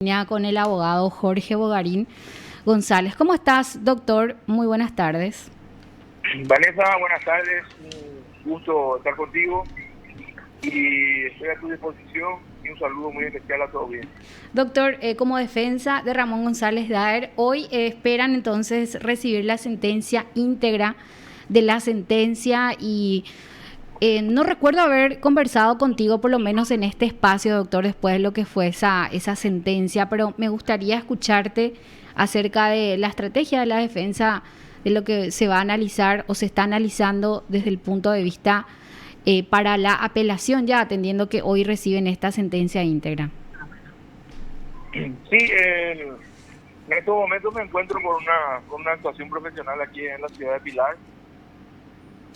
Línea con el abogado Jorge Bogarín González. ¿Cómo estás, doctor? Muy buenas tardes. Vanessa, buenas tardes, un gusto estar contigo y estoy a tu disposición y un saludo muy especial a tu audiencia. Doctor, como defensa de Ramón González Daer, hoy esperan entonces recibir la sentencia íntegra de la sentencia y no recuerdo haber conversado contigo, por lo menos en este espacio, doctor, después de lo que fue esa sentencia, pero me gustaría escucharte acerca de la estrategia de la defensa, de lo que se va a analizar o se está analizando desde el punto de vista para la apelación, ya atendiendo que hoy reciben esta sentencia íntegra. Sí, en estos momentos me encuentro con una actuación profesional aquí en la ciudad de Pilar,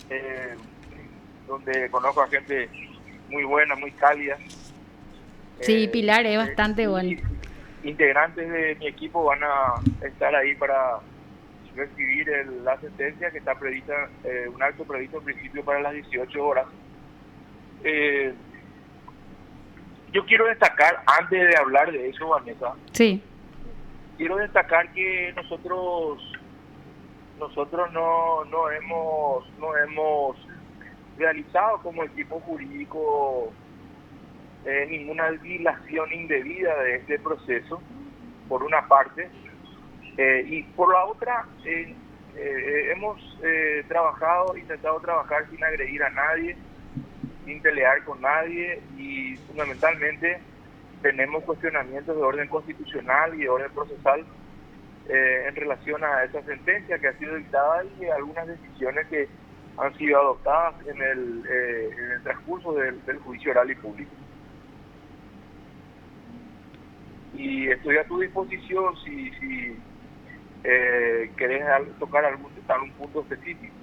eh, donde conozco a gente muy buena, muy cálida. Sí, Pilar, es bastante bueno. Y integrantes de mi equipo van a estar ahí para recibir la sentencia que está prevista, un acto previsto en principio para las 18 horas. Eh, yo quiero destacar, antes de hablar de eso, Vanessa, Sí, quiero destacar que nosotros no hemos realizado como equipo jurídico ninguna dilación indebida de este proceso, por una parte, y por la otra, hemos intentado trabajar sin agredir a nadie, sin pelear con nadie y fundamentalmente tenemos cuestionamientos de orden constitucional y de orden procesal en relación a esa sentencia que ha sido dictada y algunas decisiones que han sido adoptadas en el transcurso del juicio oral y público. Y estoy a tu disposición si querés tocar algún punto específico.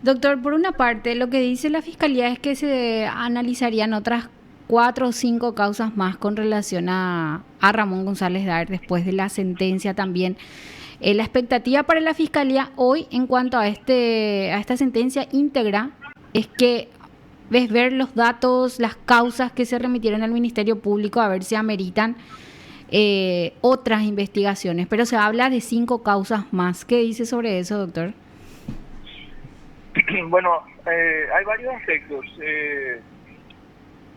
doctor, por una parte, lo que dice la Fiscalía es que se analizarían otras 4 o 5 causas más con relación a Ramón González Daer después de la sentencia también. La expectativa para la Fiscalía hoy en cuanto a esta sentencia íntegra es que ves ver los datos, las causas que se remitieron al Ministerio Público a ver si ameritan otras investigaciones, pero se habla de 5 causas más. ¿Qué dice sobre eso, doctor? Bueno, hay varios aspectos.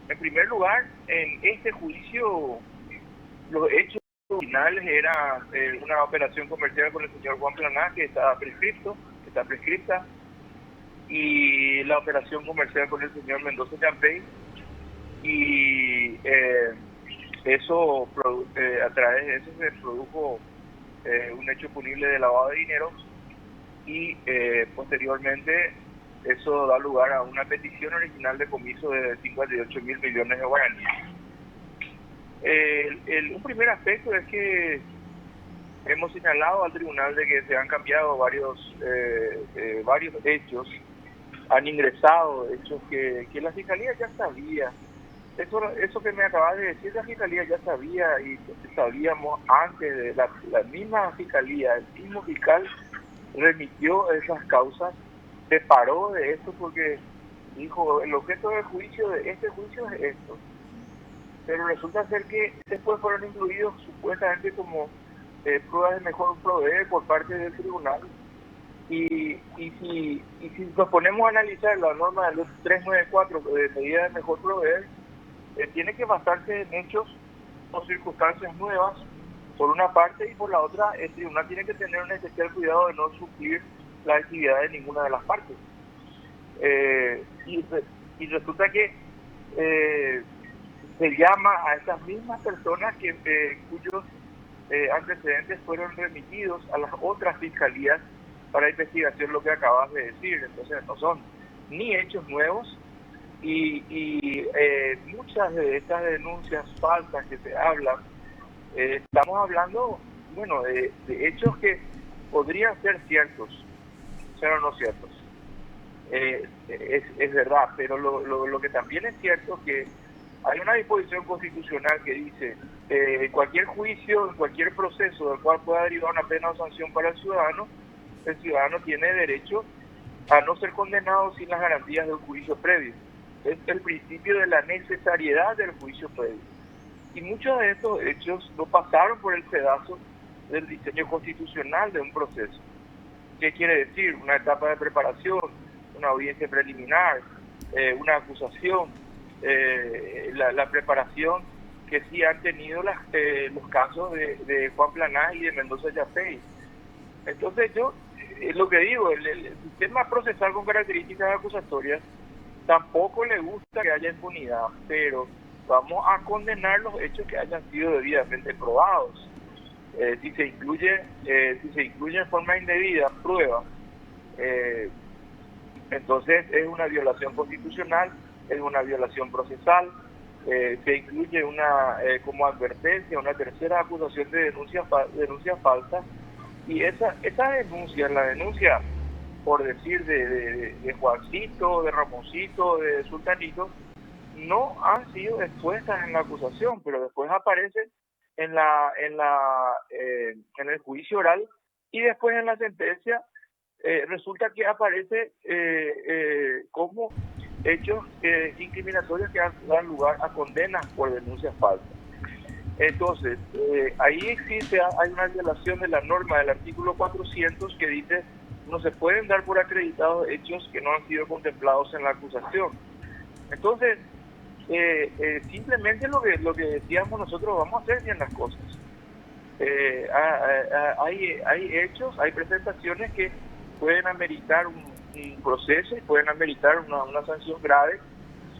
En primer lugar, en este juicio, los hechos originales eran una operación comercial con el señor Juan Planá, que está prescripta, y la operación comercial con el señor Mendoza Champey, y a través de eso se produjo un hecho punible de lavado de dinero y posteriormente eso da lugar a una petición original de comiso de 58 mil millones de guaraníes. Un primer aspecto es que hemos señalado al tribunal de que se han cambiado varios hechos, han ingresado hechos que la Fiscalía ya sabía. Eso que me acabas de decir, la Fiscalía ya sabía y sabíamos antes de la misma Fiscalía, el mismo fiscal remitió esas causas, se paró de esto porque dijo, el objeto del juicio, de este juicio es esto. Pero resulta ser que después fueron incluidos supuestamente como pruebas de mejor proveer por parte del tribunal. Y si nos ponemos a analizar la norma de los 394 de medida de mejor proveer, tiene que basarse en hechos o circunstancias nuevas, por una parte, y por la otra, el tribunal tiene que tener un especial cuidado de no suplir la actividad de ninguna de las partes. Y resulta que se llama a esas mismas personas cuyos antecedentes fueron remitidos a las otras fiscalías para investigación, lo que acabas de decir. Entonces no son ni hechos nuevos y muchas de estas denuncias falsas que se hablan, estamos hablando, bueno, de hechos que podrían ser ciertos, pero no ciertos. Es verdad, pero lo que también es cierto es que hay una disposición constitucional que dice en cualquier juicio, en cualquier proceso del cual pueda derivar una pena o sanción para el ciudadano tiene derecho a no ser condenado sin las garantías de un juicio previo. Es el principio de la necesariedad del juicio previo. Y muchos de estos hechos no pasaron por el pedazo del diseño constitucional de un proceso. ¿Qué quiere decir? Una etapa de preparación, una audiencia preliminar, una acusación, la preparación que sí han tenido los casos de Juan Planá y de Mendoza Yapey. Entonces yo, lo que digo, el sistema procesal con características acusatorias tampoco le gusta que haya impunidad, pero vamos a condenar los hechos que hayan sido debidamente probados. Si se incluye en forma indebida pruebas, entonces es una violación constitucional, es una violación procesal, se incluye como advertencia, una tercera acusación de denuncias falsas, y esa denuncia, la denuncia, por decir, de Juancito, de Ramoncito, de Sultanito, no han sido expuestas en la acusación, pero después aparecen en el juicio oral, y después en la sentencia resulta que aparece como hechos incriminatorios que dan lugar a condenas por denuncias falsas. Entonces, ahí hay una violación de la norma del artículo 400 que dice no se pueden dar por acreditados hechos que no han sido contemplados en la acusación. Entonces, simplemente lo que decíamos nosotros, vamos a hacer bien las cosas. Hay hechos, hay presentaciones que pueden ameritar un proceso y pueden ameritar una sanción grave,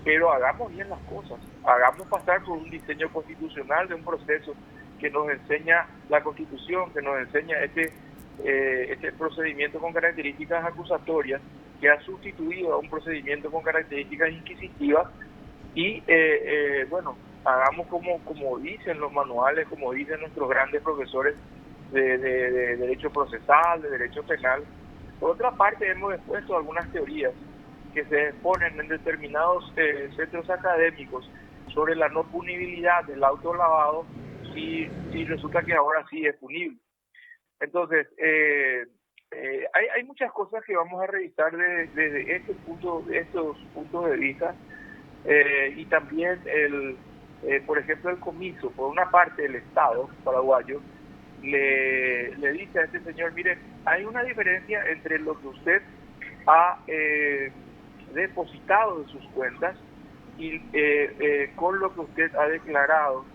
pero hagamos bien las cosas, hagamos pasar por un diseño constitucional de un proceso que nos enseña la Constitución, que nos enseña este procedimiento con características acusatorias, que ha sustituido a un procedimiento con características inquisitivas, y bueno, hagamos como dicen los manuales, como dicen nuestros grandes profesores de derecho procesal, de derecho penal. Por otra parte, hemos expuesto algunas teorías que se exponen en determinados centros académicos sobre la no punibilidad del autolavado, y resulta que ahora sí es punible. Entonces, hay muchas cosas que vamos a revisar desde estos puntos de vista, y también por ejemplo, el comiso. Por una parte, el Estado paraguayo le dice a este señor: mire, hay una diferencia entre lo que usted ha depositado en sus cuentas y con lo que usted ha declarado.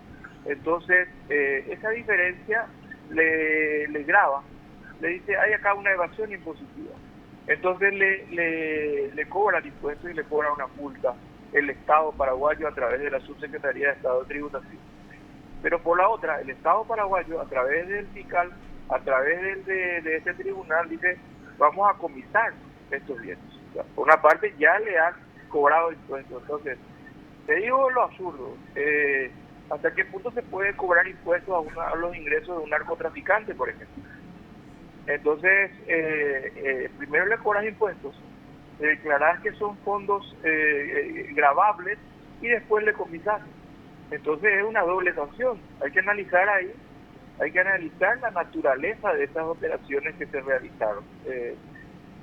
Entonces, esa diferencia le grava, le dice: hay acá una evasión impositiva. Entonces le cobra el impuesto y le cobra una multa el Estado paraguayo a través de la Subsecretaría de Estado de Tributación. Pero por la otra, el Estado paraguayo, a través del fiscal, a través de este tribunal, dice: vamos a comisar estos bienes. O sea, por una parte ya le han cobrado impuestos. Entonces, te digo lo absurdo, ¿hasta qué punto se puede cobrar impuestos a los ingresos de un narcotraficante, por ejemplo? Entonces, primero le cobras impuestos, declarar que son fondos gravables, y después le comisas. Entonces es una doble sanción. Hay que analizar la naturaleza de esas operaciones que se realizaron.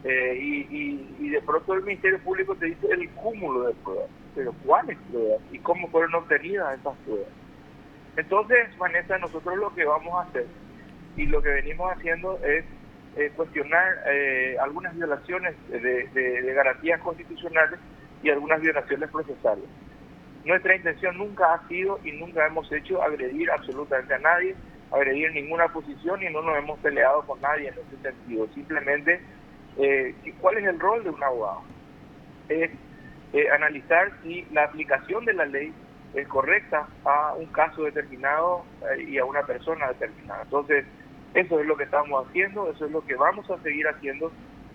Y de pronto el Ministerio Público te dice el cúmulo de pruebas. Pero ¿cuáles pruebas? ¿Y cómo fueron obtenidas esas pruebas? Entonces, Vanessa, nosotros lo que vamos a hacer y lo que venimos haciendo es cuestionar algunas violaciones de garantías constitucionales y algunas violaciones procesales. Nuestra intención nunca ha sido y nunca hemos hecho agredir absolutamente a nadie, agredir ninguna posición, y no nos hemos peleado con nadie en ese sentido. Simplemente, ¿cuál es el rol de un abogado? Es analizar si la aplicación de la ley es correcta a un caso determinado y a una persona determinada. Entonces, eso es lo que estamos haciendo, eso es lo que vamos a seguir haciendo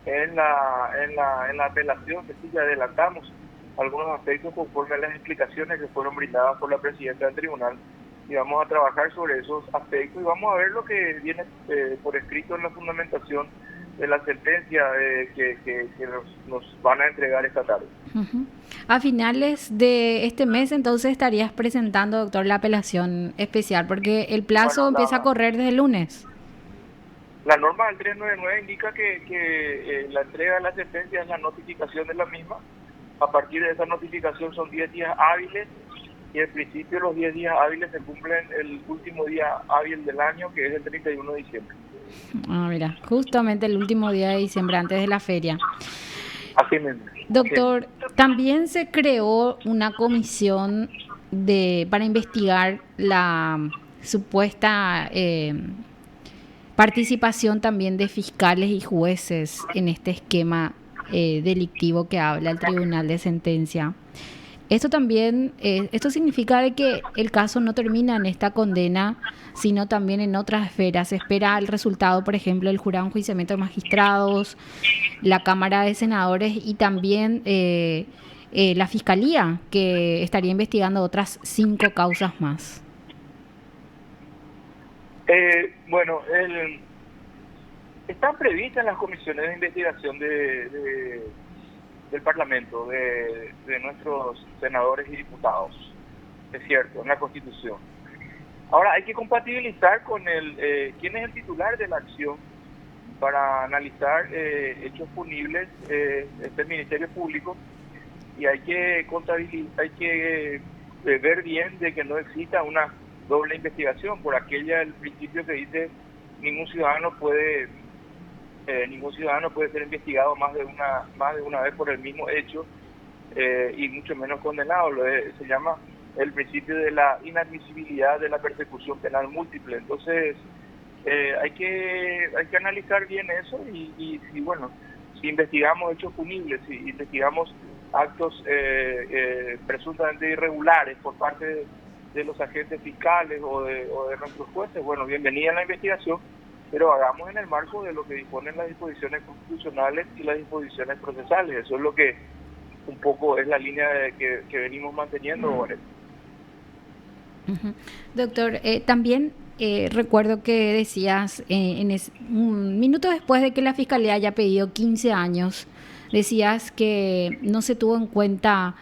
en la apelación, que sí ya adelantamos algunos aspectos conforme a las explicaciones que fueron brindadas por la presidenta del tribunal, y vamos a trabajar sobre esos aspectos y vamos a ver lo que viene por escrito en la fundamentación de la sentencia que nos van a entregar esta tarde. Uh-huh. A finales de este mes, entonces, estarías presentando, doctor, la apelación especial, porque el plazo empieza a correr desde el lunes. La norma del 399 indica que la entrega de la sentencia es la notificación de la misma. A partir de esa notificación son 10 días hábiles y en principio los 10 días hábiles se cumplen el último día hábil del año, que es el 31 de diciembre. Ah, mira, justamente el último día de diciembre, antes de la feria. Así mismo. Doctor, también se creó una comisión para investigar la supuesta participación también de fiscales y jueces en este esquema delictivo que habla el Tribunal de Sentencia. Esto también, esto significa de que el caso no termina en esta condena, sino también en otras esferas. Se espera el resultado, por ejemplo, del jurado de enjuiciamiento de magistrados, la Cámara de Senadores y también la Fiscalía, que estaría investigando otras 5 causas más. Bueno, están previstas las comisiones de investigación del Parlamento, de nuestros senadores y diputados, es cierto, en la Constitución. Ahora hay que compatibilizar con quién es el titular de la acción para analizar hechos punibles, es el Ministerio Público, y hay que ver bien de que no exista una doble investigación, por el principio que dice ningún ciudadano puede ser investigado más de una vez por el mismo hecho, y mucho menos condenado. Se llama el principio de la inadmisibilidad de la persecución penal múltiple. Entonces hay que analizar bien eso y bueno, si investigamos hechos punibles, si investigamos actos presuntamente irregulares por parte de los agentes fiscales o de nuestros jueces, bueno, bienvenida a la investigación, pero hagamos en el marco de lo que disponen las disposiciones constitucionales y las disposiciones procesales. Eso es lo que un poco es la línea que venimos manteniendo, Vanessa. Doctor, también recuerdo que decías, un minuto después de que la Fiscalía haya pedido 15 años, decías que no se tuvo en cuenta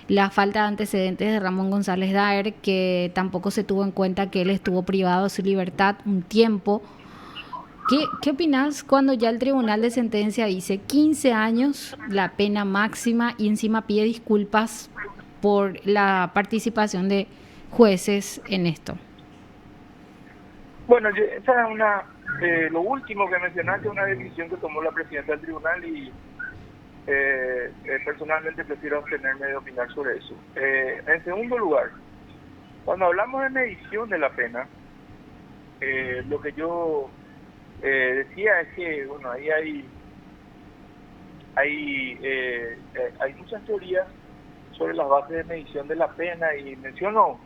la falta de antecedentes de Ramón González Daer, que tampoco se tuvo en cuenta que él estuvo privado de su libertad un tiempo. ¿Qué opinas cuando ya el Tribunal de Sentencia dice 15 años, la pena máxima, y encima pide disculpas por la participación de jueces en esto? Bueno, esa es lo último que mencionaste, una decisión que tomó la presidenta del tribunal y personalmente prefiero abstenerme de opinar sobre eso. En segundo lugar, cuando hablamos de medición de la pena, lo que yo decía es que, bueno, ahí hay muchas teorías sobre las bases de medición de la pena, y menciono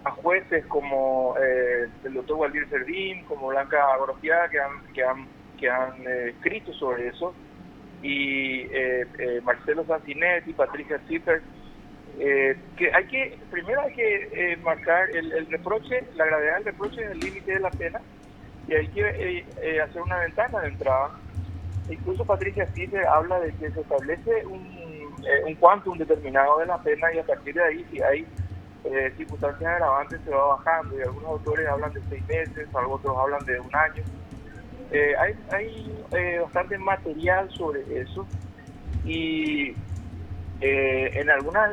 a jueces como el doctor Waldir Servín, como Blanca Gorostiaga, que han escrito sobre eso, y Marcelo Santinetti, Patricia Zipper, que primero hay que marcar el reproche, la gravedad del reproche en el límite de la pena, y hay que hacer una ventana de entrada. Incluso Patricia Zipper habla de que se establece un quantum determinado de la pena, y a partir de ahí, si hay circunstancias agravantes, se va bajando, y algunos autores hablan de 6 meses, otros hablan de 1 año. Hay bastante material sobre eso, y en algunas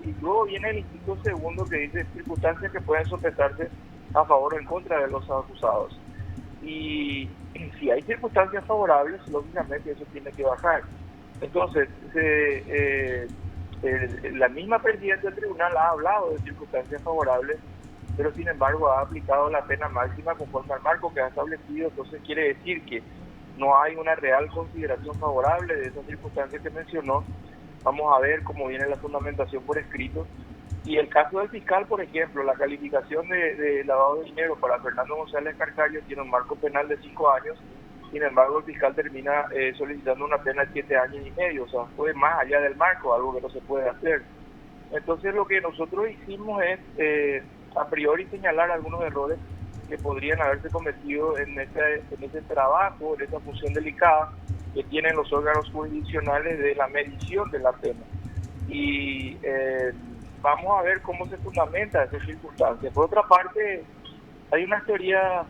y luego viene el inciso segundo, que dice circunstancias que pueden sopesarse a favor o en contra de los acusados, y si hay circunstancias favorables, lógicamente eso tiene que bajar. Entonces la misma presidenta del tribunal ha hablado de circunstancias favorables, pero sin embargo ha aplicado la pena máxima conforme al marco que ha establecido. Entonces quiere decir que no hay una real consideración favorable de esas circunstancias que mencionó. Vamos a ver cómo viene la fundamentación por escrito. Y el caso del fiscal, por ejemplo, la calificación de lavado de dinero para Fernando González Carcario tiene un marco penal de 5 años, sin embargo el fiscal termina solicitando una pena de 7 años y medio, o sea, fue más allá del marco, algo que no se puede hacer. Entonces lo que nosotros hicimos es a priori señalar algunos errores que podrían haberse cometido en ese trabajo, en esa función delicada que tienen los órganos jurisdiccionales de la medición de la pena. Y vamos a ver cómo se fundamenta esa circunstancia. Por otra parte, hay unas teorías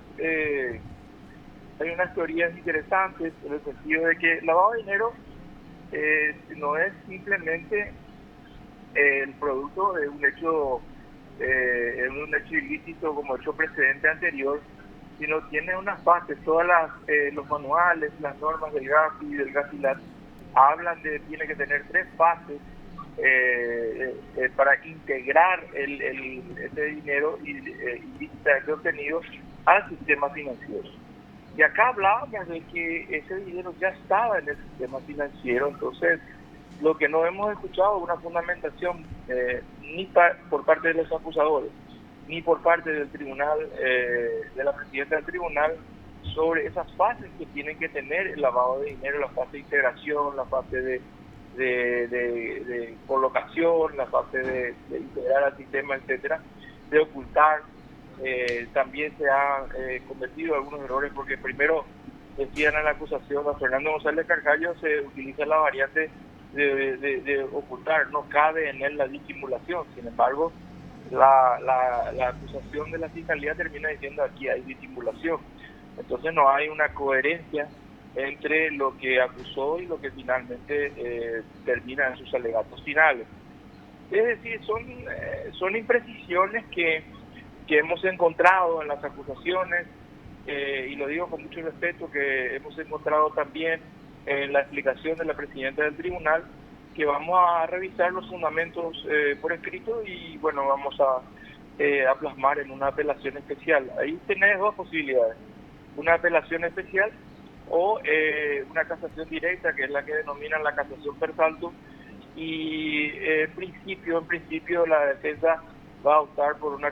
interesantes, en el sentido de que lavado de dinero no es simplemente el producto de un hecho en un hecho ilícito como hecho precedente anterior, sino tiene unas fases. Los manuales, las normas del GAFI y del GAFILAT hablan de tiene que tener 3 fases para integrar ese dinero ilícitamente obtenido al sistema financiero. Y acá hablábamos de que ese dinero ya estaba en el sistema financiero, entonces lo que no hemos escuchado es una fundamentación ni por parte de los acusadores, ni por parte del tribunal, de la presidenta del tribunal, sobre esas fases que tienen que tener el lavado de dinero, la fase de integración, la fase de colocación, la fase de integrar al sistema, etcétera, de ocultar. También se han cometido algunos errores, porque primero decían en la acusación a Fernando González Carcayo se utiliza la variante de ocultar, no cabe en él la disimulación. Sin embargo, la acusación de la fiscalía termina diciendo aquí hay disimulación. Entonces no hay una coherencia entre lo que acusó y lo que finalmente termina en sus alegatos finales. Es decir, son imprecisiones que hemos encontrado en las acusaciones, y lo digo con mucho respeto, que hemos encontrado también en la explicación de la presidenta del tribunal, que vamos a revisar los fundamentos por escrito y bueno, vamos a plasmar en una apelación especial. Ahí tenés 2 posibilidades: una apelación especial o una casación directa, que es la que denominan la casación per saltum, y en principio la defensa va a optar por una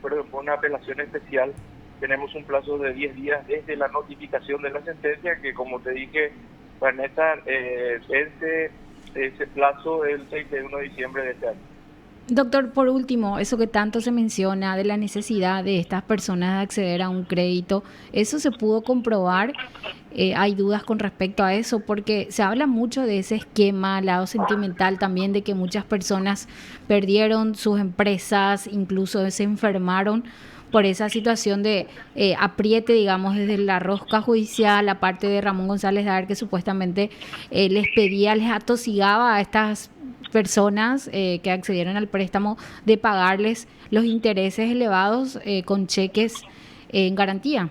por una apelación especial. Tenemos un plazo de 10 días desde la notificación de la sentencia, que como te dije, Vanessa, vence ese plazo el 31 de diciembre de este año. Doctor, por último, eso que tanto se menciona de la necesidad de estas personas de acceder a un crédito, ¿eso se pudo comprobar? Hay dudas con respecto a eso, porque se habla mucho de ese esquema, lado sentimental también, de que muchas personas perdieron sus empresas, incluso se enfermaron por esa situación de apriete, digamos, desde la rosca judicial, la parte de Ramón González Daer, que supuestamente les atosigaba a estas personas que accedieron al préstamo de pagarles los intereses elevados con cheques en garantía.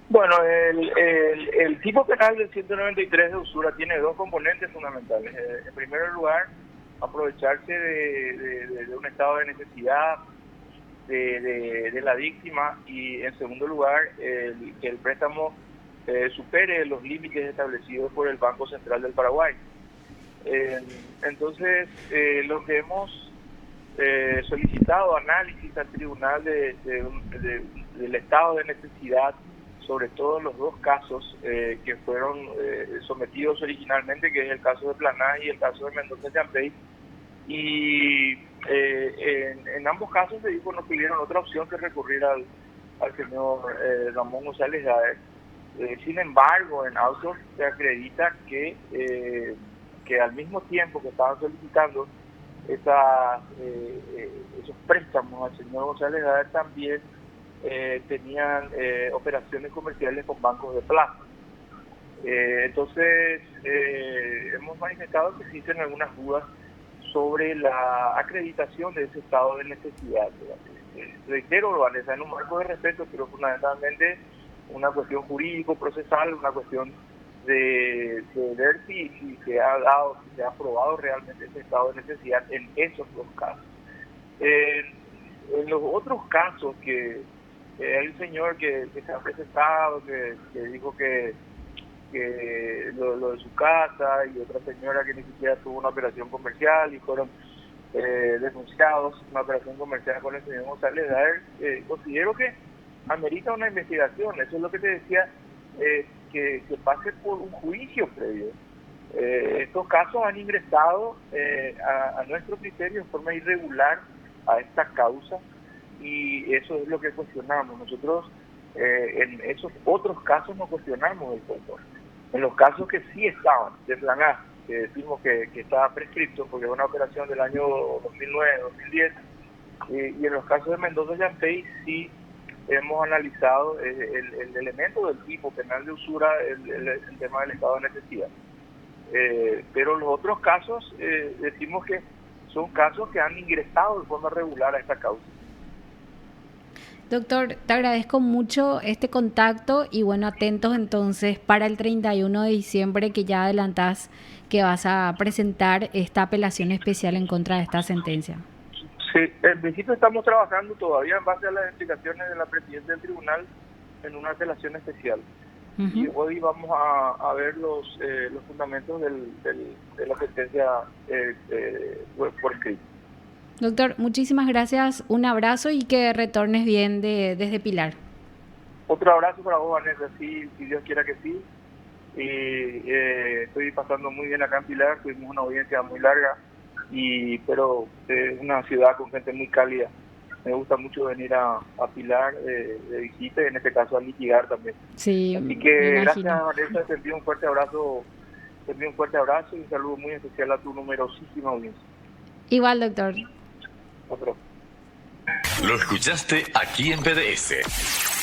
Bueno, el tipo penal del 193 de usura tiene 2 componentes fundamentales. En primer lugar, aprovecharse de un estado de necesidad de la víctima, y en segundo lugar, que el préstamo supere los límites establecidos por el Banco Central del Paraguay. Entonces, lo que hemos solicitado análisis al tribunal del estado de necesidad, sobre todo en los 2 casos que fueron sometidos originalmente, que es el caso de Planá y el caso de Mendoza Yampey, y en ambos casos se dijo no tuvieron otra opción que recurrir al señor Ramón González Daer. Sin embargo, en autos se acredita que al mismo tiempo que estaban solicitando esos préstamos al señor González Daer, también tenían operaciones comerciales con bancos de plazo. Entonces, hemos manifestado que existen algunas dudas sobre la acreditación de ese estado de necesidad. Reitero, Vanessa, en un marco de respeto, pero fundamentalmente una cuestión jurídico-procesal, una cuestión de ver si se ha probado realmente ese estado de necesidad en esos 2 casos. En los otros casos que hay un señor que se ha presentado, que dijo que lo de su casa, y otra señora que ni siquiera tuvo una operación comercial y fueron denunciados una operación comercial con el señor González Daer, considero que amerita una investigación. Eso es lo que te decía, que pase por un juicio previo. Estos casos han ingresado a nuestro criterio en forma irregular a esta causa, y eso es lo que cuestionamos. Nosotros en esos otros casos no cuestionamos el fondo. En los casos que sí estaban de plan A, que decimos que estaba prescripto porque es una operación del año 2009-2010, y en los casos de Mendoza Yampey sí hemos analizado el elemento del tipo penal de usura, el tema del estado de necesidad. Pero los otros casos decimos que son casos que han ingresado de forma regular a esta causa. Doctor, te agradezco mucho este contacto y bueno, atentos entonces para el 31 de diciembre que ya adelantás que vas a presentar esta apelación especial en contra de esta sentencia. Sí, en principio estamos trabajando todavía en base a las explicaciones de la presidenta del tribunal en una apelación especial. Y hoy vamos a ver los fundamentos de la sentencia por escrito. Doctor, muchísimas gracias, un abrazo y que retornes bien desde Pilar. Otro abrazo para vos, Vanessa, sí, si Dios quiera que sí. Y estoy pasando muy bien acá en Pilar, tuvimos una audiencia muy larga, pero es una ciudad con gente muy cálida. Me gusta mucho venir a Pilar de visita y en este caso a litigar también. Sí, así que gracias, Vanessa, te envío un fuerte abrazo, y un saludo muy especial a tu numerosísima audiencia. Igual, doctor. Otro. Lo escuchaste aquí en PDS.